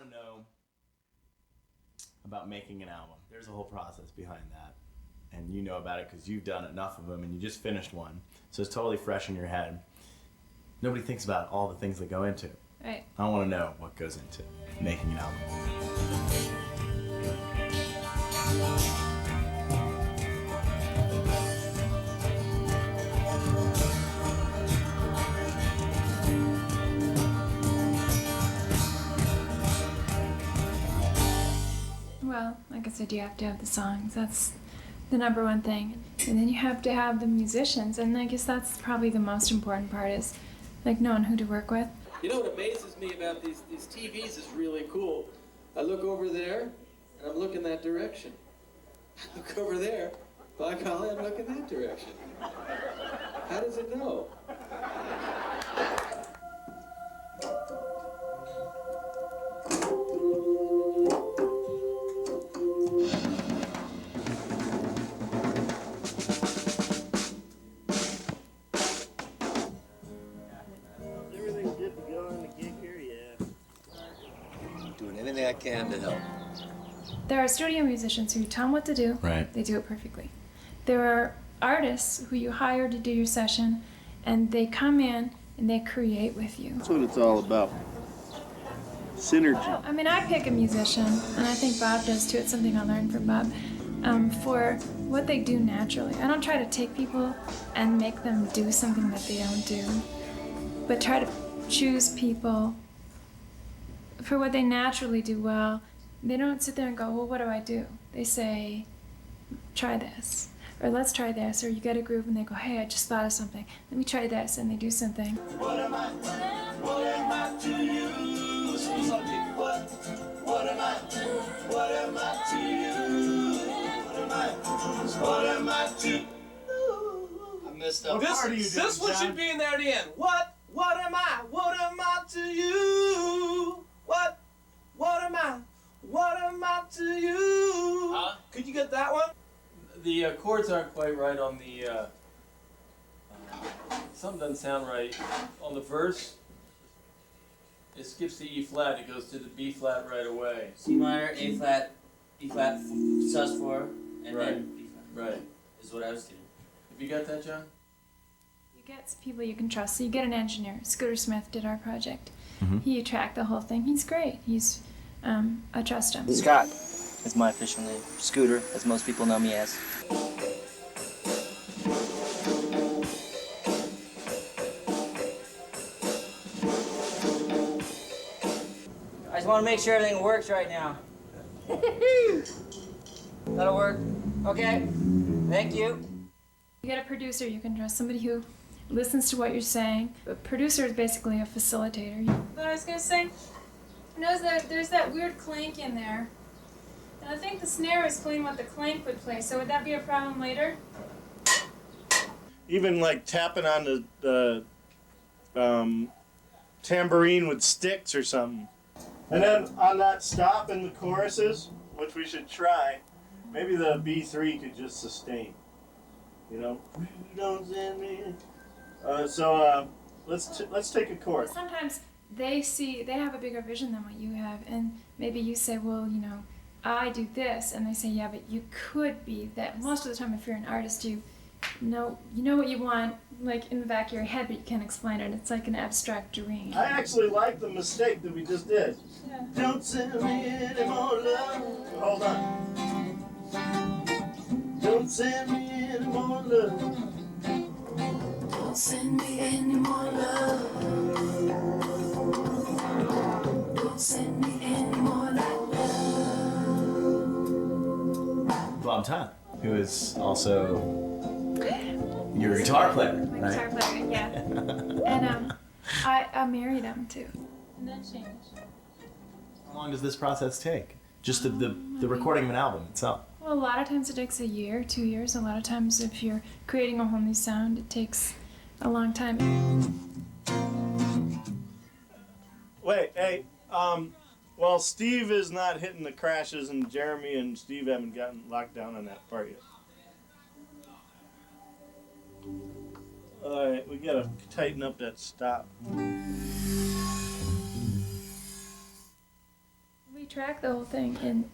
want to know about making an album. There's a whole process behind that. And you know about it because you've done enough of them and you just finished one. So it's totally fresh in your head. Nobody thinks about all the things that go into it. Right. I want to know what goes into making an album. Well, like I said, you have to have the songs. That's the number one thing. And then you have to have the musicians. And I guess that's probably the most important part is like knowing who to work with. You know what amazes me about these TVs is really cool. I look over there, and I'm looking that direction. I look over there, by golly, I'm looking that direction. How does it know? Anything I can to help. There are studio musicians who you tell them what to do. Right. They do it perfectly. There are artists who you hire to do your session, and they come in and they create with you. That's what it's all about. Synergy. I mean, I pick a musician, and I think Bob does too. It's something I learned from Bob, for what they do naturally. I don't try to take people and make them do something that they don't do, but try to choose people for what they naturally do well. They don't sit there and go, well, what do I do? They say, try this, or let's try this, or you get a groove and they go, hey, I just thought of something. Let me try this, and they do something. What am I to you? What am I to you? What am I to? I missed up. This one should be in there at the end. What am I? What am I to you? What am I to you? Could you get that one? The chords aren't quite right on the, something doesn't sound right. On the verse, it skips to E flat, it goes to the B flat right away. C minor, A flat, E flat, sus4, and Right. then B flat. Right. Is what I was doing. Have you got that, John? You get people you can trust. So you get an engineer. Scooter Smith did our project. Mm-hmm. He tracked the whole thing. He's great. I trust him. Scott is my official name. Scooter, as most people know me as. I just want to make sure everything works right now. That'll work. Okay. Thank you. You get a producer you can trust, somebody who listens to what you're saying. A producer is basically a facilitator. But I was going to say, there's that weird clank in there. And I think the snare is playing what the clank would play, so would that be a problem later? Even like tapping on the tambourine with sticks or something. And then on that stop in the choruses, which we should try, maybe the B3 could just sustain. You know? Don't send me. Let's take a chorus. Sometimes they have a bigger vision than what you have, and maybe you say, well, I do this, and they say, yeah, but you could be that. Most of the time, if you're an artist, you know what you want, like in the back of your head, but you can't explain it. It's like an abstract dream. I actually like the mistake that we just did. Yeah. Don't send me any more love. Hold on. Don't send me any more love. Don't send me any more love. Don't send me any more like love. Bob Tyler, who is also your guitar player, My right? guitar player, yeah. And I married him too. And that changed. How long does this process take? Just the recording of an album itself? Well, a lot of times it takes a year, 2 years. A lot of times if you're creating a whole new sound, it takes a long time. Wait, hey, well, Steve is not hitting the crashes, and Jeremy and Steve haven't gotten locked down on that part yet. Alright, we gotta tighten up that stop. track the whole thing in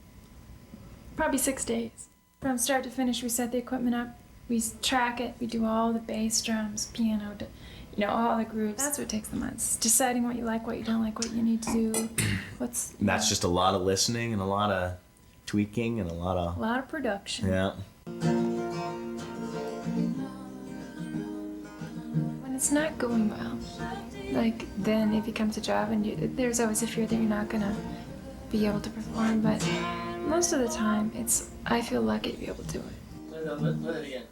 probably 6 days. From start to finish, we set the equipment up, we track it, we do all the bass, drums, piano, all the grooves. That's what takes the months. Deciding what you like, what you don't like, what you need to do, And that's just a lot of listening and a lot of tweaking and a lot of production. Yeah. When it's not going well, like then it becomes a job, and there's always a fear that you're not gonna be able to perform. But most of the time, I feel lucky to be able to do it. Put it again.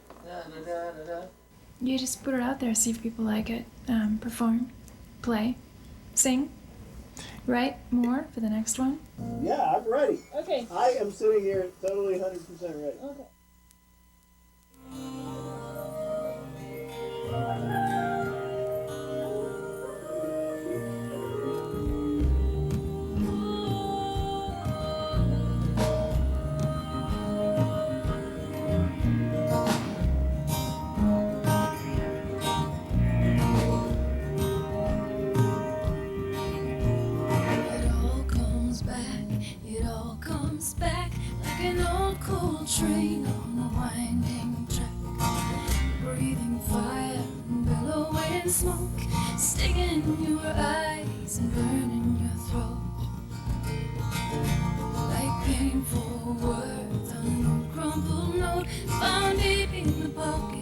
You just put it out there, see if people like it, perform, play, sing, write more for the next one. Yeah, I'm ready. Okay. I am sitting here totally 100% ready. Okay. Train on a winding track, breathing fire and billowing smoke, stinging your eyes and burning your throat. Like painful words on a crumpled note found deep in the pocket